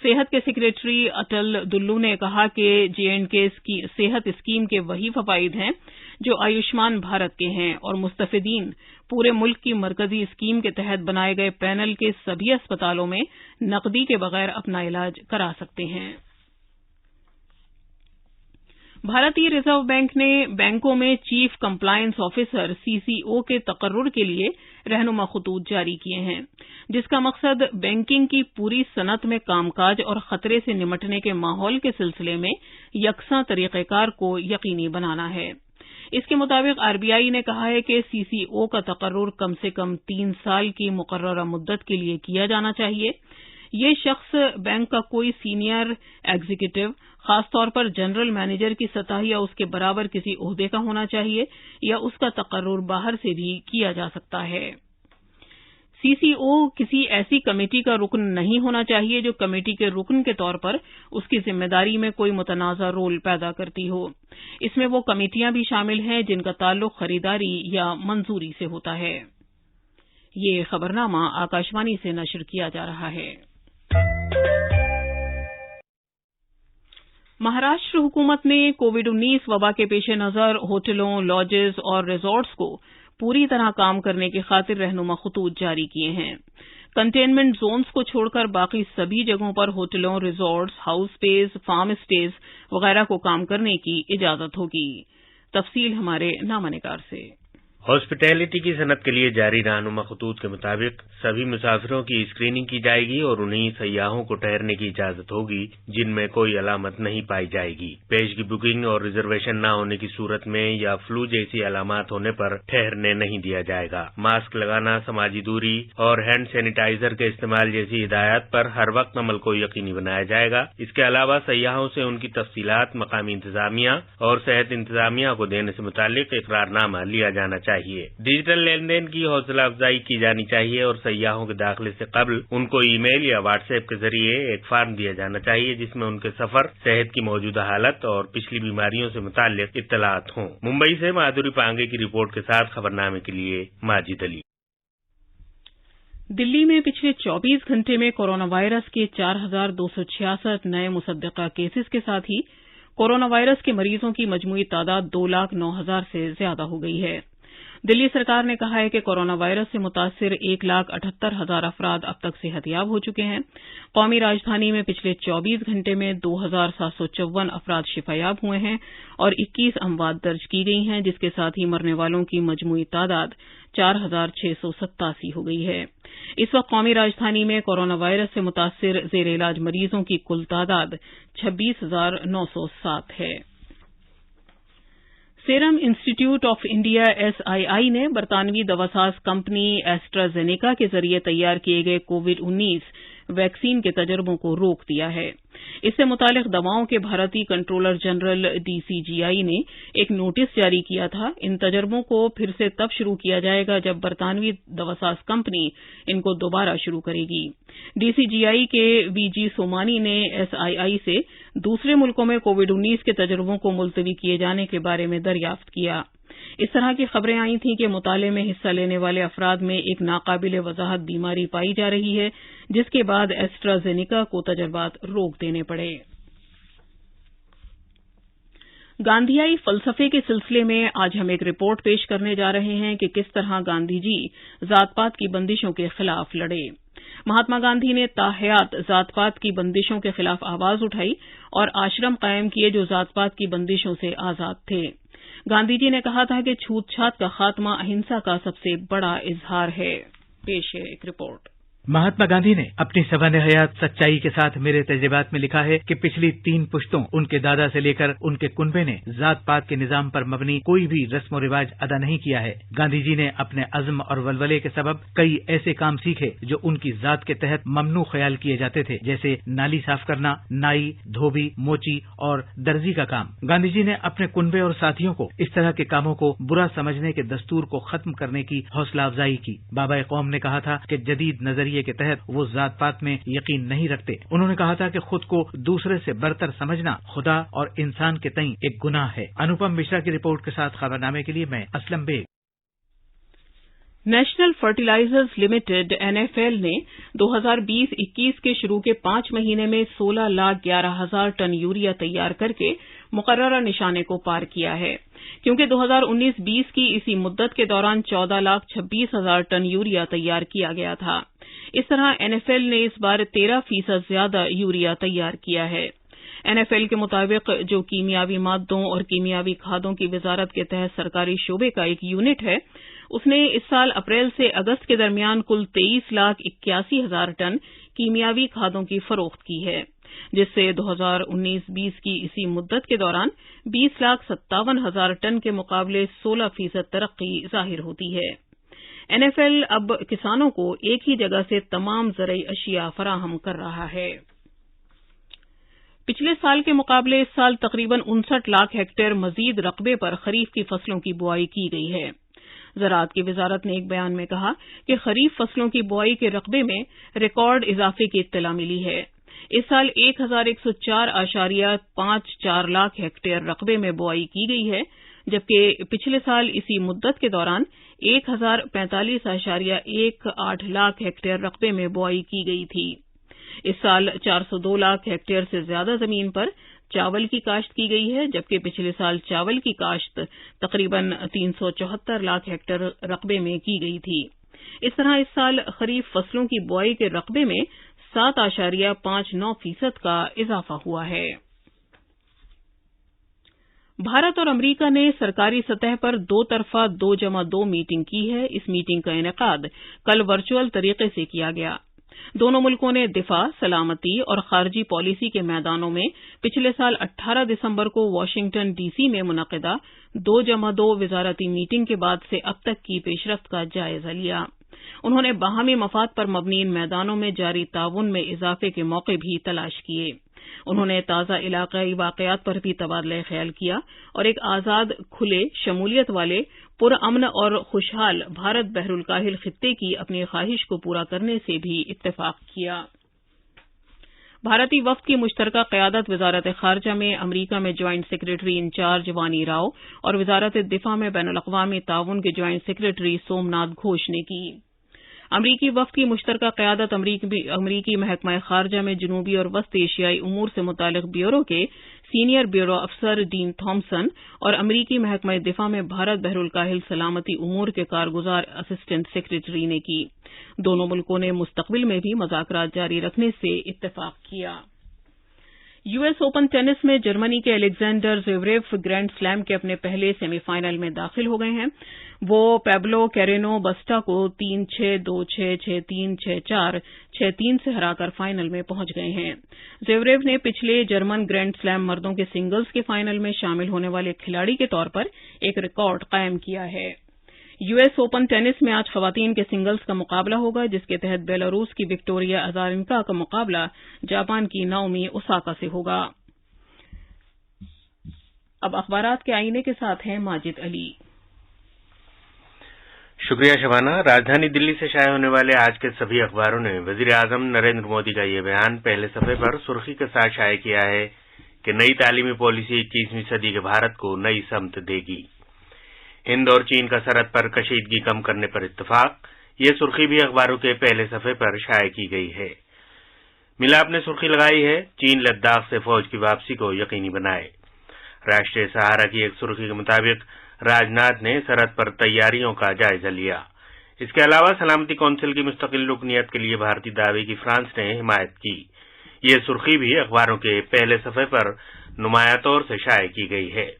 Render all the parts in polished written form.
صحت کے سیکریٹری اٹل دلو نے کہا کہ JNK صحت اسکیم کے وہی فوائد ہیں جو آیوشمان بھارت کے ہیں اور مستفیدین پورے ملک کی مرکزی اسکیم کے تحت بنائے گئے پینل کے سبھی اسپتالوں میں نقدی کے بغیر اپنا علاج کرا سکتے ہیں۔ بھارتی ریزرو بینک نے بینکوں میں چیف کمپلائنس آفیسر CCO کے تقرر کے لیے رہنما خطوط جاری کیے ہیں، جس کا مقصد بینکنگ کی پوری صنعت میں کام کاج اور خطرے سے نمٹنے کے ماحول کے سلسلے میں یکساں طریقہ کار کو یقینی بنانا ہے۔ اس کے مطابق RBI نے کہا ہے کہ CCO کا تقرر کم سے کم 3 سال کی مقررہ مدت کے لیے کیا جانا چاہیے۔ یہ شخص بینک کا کوئی سینئر ایگزیکٹو، خاص طور پر جنرل مینیجر کی سطح یا اس کے برابر کسی عہدے کا ہونا چاہیے یا اس کا تقرر باہر سے بھی کیا جا سکتا ہے۔ CCO کسی ایسی کمیٹی کا رکن نہیں ہونا چاہیے جو کمیٹی کے رکن کے طور پر اس کی ذمہ داری میں کوئی متنازع رول پیدا کرتی ہو۔ اس میں وہ کمیٹیاں بھی شامل ہیں جن کا تعلق خریداری یا منظوری سے ہوتا ہے۔ یہ خبرنامہ آکاشوانی سے نشر کیا جا رہا ہے۔ مہاراشٹر حکومت نے کووڈ-19 وبا کے پیش نظر ہوٹلوں، لاجز اور ریزورٹس کو پوری طرح کام کرنے کی خاطر رہنما خطوط جاری کیے ہیں۔ کنٹینمنٹ زونز کو چھوڑ کر باقی سبھی جگہوں پر ہوٹلوں، resorts, house stays, form stays وغیرہ کو کام کرنے کی اجازت ہوگی۔ تفصیل ہمارے نامہ نگار سے۔ ہاسپٹیلٹی کی صنعت کے لیے جاری رہنما خطوط کے مطابق سبھی مسافروں کی اسکریننگ کی جائے گی اور انہیں سیاحوں کو ٹھہرنے کی اجازت ہوگی جن میں کوئی علامت نہیں پائی جائے گی۔ پیشگی بکنگ اور ریزرویشن نہ ہونے کی صورت میں یا فلو جیسی علامات ہونے پر ٹھہرنے نہیں دیا جائے گا۔ ماسک لگانا، سماجی دوری اور ہینڈ سینیٹائزر کے استعمال جیسی ہدایات پر ہر وقت عمل کو یقینی بنایا جائے گا۔ اس کے علاوہ سیاحوں سے ان کی تفصیلات مقامی انتظامیہ اور صحت انتظامیہ کو دینے سے متعلق اقرارنامہ لیا جانا چاہیے۔ ڈیجیٹل لین دین کی حوصلہ افزائی کی جانی چاہیے اور سیاحوں کے داخلے سے قبل ان کو ای میل یا واٹس ایپ کے ذریعے ایک فارم دیا جانا چاہیے جس میں ان کے سفر، صحت کی موجودہ حالت اور پچھلی بیماریوں سے متعلق اطلاعات ہوں۔ ممبئی سے مادھوری پانگے کی رپورٹ کے ساتھ خبرنامے کے لیے ماجد علی۔ دلی میں پچھلے 24 گھنٹے میں کورونا وائرس کے 4,266 نئے مصدقہ کیسز کے ساتھ ہی کورونا وائرس کے مریضوں کی مجموعی تعداد 2,09,000 سے زیادہ ہو گئی ہے۔ دلی سرکار نے کہا ہے کہ کورونا وائرس سے متاثر 1,78,000 افراد اب تک صحت یاب ہو چکے ہیں۔ قومی راجدھانی میں پچھلے 24 گھنٹے میں 2,754 افراد شفا یاب ہوئے ہیں اور 21 اموات درج کی گئی ہیں، جس کے ساتھ ہی مرنے والوں کی مجموعی تعداد 4,687 ہو گئی ہے۔ اس وقت قومی راجدھانی میں کورونا وائرس سے متاثر زیر علاج مریضوں کی کل تعداد 26,907 ہے۔ سیرم انسٹی ٹیوٹ آف انڈیا SII نے برطانوی دواساز کمپنی ایسٹرازینیکا کے ذریعے تیار کیے گئے کووڈ-19 ویکسین کے تجربوں کو روک دیا ہے۔ اس سے متعلق دواؤں کے بھارتی کنٹرولر جنرل DCGI نے ایک نوٹس جاری کیا تھا۔ ان تجربوں کو پھر سے تب شروع کیا جائے گا جب برطانوی دواساز کمپنی ان کو دوبارہ شروع کرے گی۔ DCGI کے VG سومانی نے SII سے دوسرے ملکوں میں کووڈ-19 کے تجربوں کو ملتوی کیے جانے کے بارے میں دریافت کیا۔ اس طرح کی خبریں آئی تھیں کہ مطالعے میں حصہ لینے والے افراد میں ایک ناقابل وضاحت بیماری پائی جا رہی ہے، جس کے بعد ایسٹرازینیکا کو تجربات روک دینے پڑے۔ گاندھیائی فلسفے کے سلسلے میں آج ہم ایک رپورٹ پیش کرنے جا رہے ہیں کہ کس طرح گاندھی جی ذات پات کی بندشوں کے خلاف لڑے۔ مہاتما گاندھی نے تاحیات ذات پات کی بندشوں کے خلاف آواز اٹھائی اور آشرم قائم کیے جو ذات پات کی بندشوں سے آزاد تھے۔ گاندھی جی نے کہا تھا کہ چھوت چھات کا خاتمہ اہنسا کا سب سے بڑا اظہار ہے۔ پیش ہے ایک رپورٹ۔ مہاتما گاندھی نے اپنی سبانح حیات سچائی کے ساتھ میرے تجربات میں لکھا ہے کہ پچھلی 3 پشتوں ان کے دادا سے لے کر ان کے کنبے نے ذات پات کے نظام پر مبنی کوئی بھی رسم و رواج ادا نہیں کیا ہے۔ گاندھی جی نے اپنے عزم اور ولولے کے سبب کئی ایسے کام سیکھے جو ان کی ذات کے تحت ممنوع خیال کیے جاتے تھے، جیسے نالی صاف کرنا، نائی، دھوبی، موچی اور درزی کا کام۔ گاندھی جی نے اپنے کنبے اور ساتھیوں کو اس طرح کے کاموں کو برا سمجھنے کے دستور کو ختم کرنے کی حوصلہ افزائی کی۔ بابا قوم نے کہا تھا کہ جدید نظریے کے تحت وہ ذات پات میں یقین نہیں رکھتے۔ انہوں نے کہا تھا کہ خود کو دوسرے سے برتر سمجھنا خدا اور انسان کے تئیں ایک گناہ ہے۔ انوپم مشرا کی رپورٹ کے ساتھ خبرنامے کے لیے میں Aslam Baig. National fertilizers limited NFL نے 2020-21 کے شروع کے 5 مہینے میں 16,11,000 ٹن یوریا تیار کر کے مقررہ نشانے کو پار کیا ہے، کیونکہ 2019-20 کی اسی مدت کے دوران 14,26,000 ٹن یوریا تیار کیا گیا تھا۔ اس طرح NFL نے اس بار 13% زیادہ یوریا تیار کیا ہے۔ NFL کے مطابق جو کیمیاوی مادوں اور کیمیاوی کھادوں کی وزارت کے تحت سرکاری شعبے کا ایک یونٹ ہے، اس نے اس سال اپریل سے اگست کے درمیان کل 23,81,000 ٹن کیمیاوی کھادوں کی فروخت کی ہے، جس سے 2019-20 کی اسی مدت کے دوران 20,57,000 ٹن کے مقابلے 16% ترقی ظاہر ہوتی ہے۔ NFL اب کسانوں کو ایک ہی جگہ سے تمام زرعی اشیاء فراہم کر رہا ہے۔ پچھلے سال کے مقابلے اس سال تقریباً 59 لاکھ ہیکٹیئر مزید رقبے پر خریف کی فصلوں کی بوائی کی گئی ہے۔ زراعت کی وزارت نے ایک بیان میں کہا کہ خریف فصلوں کی بوائی کے رقبے میں ریکارڈ اضافے کی اطلاع ملی ہے۔ اس سال 1,104.54 لاکھ ہیکٹیئر رقبے میں بوائی کی گئی ہے، جبکہ پچھلے سال اسی مدت کے دوران 1,045.18 لاکھ ہیکٹیئر رقبے میں بوائی کی گئی تھی۔ اس سال 402 لاکھ ہیکٹیئر سے زیادہ زمین پر چاول کی کاشت کی گئی ہے، جبکہ پچھلے سال چاول کی کاشت تقریباً 374 لاکھ ہیکٹیئر رقبے میں کی گئی تھی۔ اس طرح اس سال خریف فصلوں کی بوائی کے رقبے میں 7.59% کا اضافہ ہوا ہے۔ بھارت اور امریکہ نے سرکاری سطح پر دو طرفہ 2+2 میٹنگ کی ہے۔ اس میٹنگ کا انعقاد کل ورچوئل طریقے سے کیا گیا۔ دونوں ملکوں نے دفاع، سلامتی اور خارجی پالیسی کے میدانوں میں پچھلے سال 18 دسمبر کو واشنگٹن ڈی سی میں منعقدہ 2+2 وزارتی میٹنگ کے بعد سے اب تک کی پیش رفت کا جائزہ لیا۔ انہوں نے باہمی مفاد پر مبنی ان میدانوں میں جاری تعاون میں اضافے کے موقع بھی تلاش کیے۔ انہوں نے تازہ علاقائی واقعات پر بھی تبادلہ خیال کیا اور ایک آزاد، کھلے، شمولیت والے، پرامن اور خوشحال بھارت بحر الکاہل خطے کی اپنی خواہش کو پورا کرنے سے بھی اتفاق کیا۔ بھارتی وفد کی مشترکہ قیادت وزارت خارجہ میں امریکہ میں جوائنٹ سیکریٹری انچارج وانی راؤ اور وزارت دفاع میں بین الاقوامی تعاون کے جوائنٹ سیکریٹری سومناتھ گھوش نے کی۔ امریکی وفد کی مشترکہ قیادت امریکی محکمہ خارجہ میں جنوبی اور وسط ایشیائی امور سے متعلق بیورو کے سینئر بیورو افسر ڈین تھامسن اور امریکی محکمہ دفاع میں بھارت بحر الکاہل سلامتی امور کے کارگزار اسسٹنٹ سیکریٹری نے کی۔ دونوں ملکوں نے مستقبل میں بھی مذاکرات جاری رکھنے سے اتفاق کیا۔ US اوپن ٹینس میں جرمنی کے الیگزینڈر زیوریو گرینڈ سلیم کے اپنے پہلے سیمی فائنل میں داخل ہو گئے ہیں۔ وہ پیبلو کیرینو بسٹا کو 3-6، 2-6، 6-3، 6-4، 6-3 سے ہرا کر فائنل میں پہنچ گئے ہیں۔ زیوریو نے پچھلے جرمن گرینڈ سلیم مردوں کے سنگلز کے فائنل میں شامل ہونے والے کھلاڑی کے طور پر ایک ریکارڈ قائم کیا ہے۔ US اوپن ٹینس میں آج خواتین کے سنگلز کا مقابلہ ہوگا، جس کے تحت بیلاروس کی وکٹوریا ازارینکا کا مقابلہ جاپان کی ناؤمی اوساکا سے ہوگا۔ اب اخبارات کے آئینے کے ساتھ ہیں ماجد علی۔ شکریہ شبانہ۔ راجدھانی دلی سے شائع ہونے والے آج کے سبھی اخباروں نے وزیر اعظم نریندر مودی کا یہ بیان پہلے صفحے پر سرخی کے ساتھ شائع کیا ہے کہ نئی تعلیمی پالیسی 21ویں صدی کے بھارت کو نئی سمت دے گی۔ ہند اور چین کا سرحد پر کشیدگی کم کرنے پر اتفاق، یہ سرخی بھی اخباروں کے پہلے صفحے پر شائع کی گئی ہے۔ ملاپ نے سرخی لگائی ہے، چین لداخ سے فوج کی واپسی کو یقینی بنائے۔ راشٹریہ سہارا کی ایک سرخی کے مطابق راجناتھ نے سرحد پر تیاریوں کا جائزہ لیا۔ اس کے علاوہ سلامتی کونسل کی مستقل رکنیت کے لیے بھارتی دعوے کی فرانس نے حمایت کی۔ یہ سرخی بھی اخباروں کے پہلے صفحے پر نمایاں طور سے شائع کی گئی ہے۔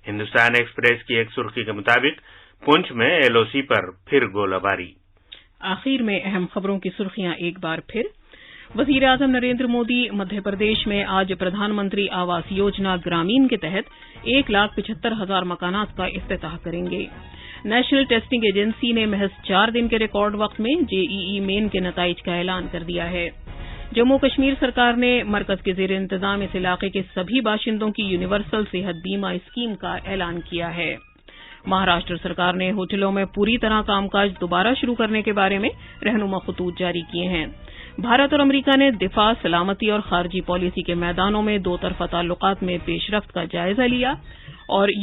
ہندوستان ایکسپریس کی ایک سرخی کے مطابق پنچ میں LOC پر پھر گولہ باری۔ آخر میں اہم خبروں کی سرخیاں ایک بار پھر۔ وزیر اعظم نریندر مودی مدھیہ پردیش میں آج پردھان منتری آواس یوجنا گرامین کے تحت 1,75,000 مکانات کا افتتاح کریں گے۔ نیشنل ٹیسٹنگ ایجنسی نے محض 4 دن کے ریکارڈ وقت میں JEE مین کے نتائج کا اعلان کر دیا ہے۔ جموں کشمیر سرکار نے مرکز کے زیر انتظام اس علاقے کے سبھی باشندوں کی یونیورسل صحت بیمہ اسکیم کا اعلان کیا ہے۔ مہاراشٹر سرکار نے ہوٹلوں میں پوری طرح کام کاج دوبارہ شروع کرنے کے بارے میں رہنما خطوط جاری کیے ہیں۔ بھارت اور امریکہ نے دفاع، سلامتی اور خارجی پالیسی کے میدانوں میں دو طرفہ تعلقات میں پیش رفت کا جائزہ لیا، اور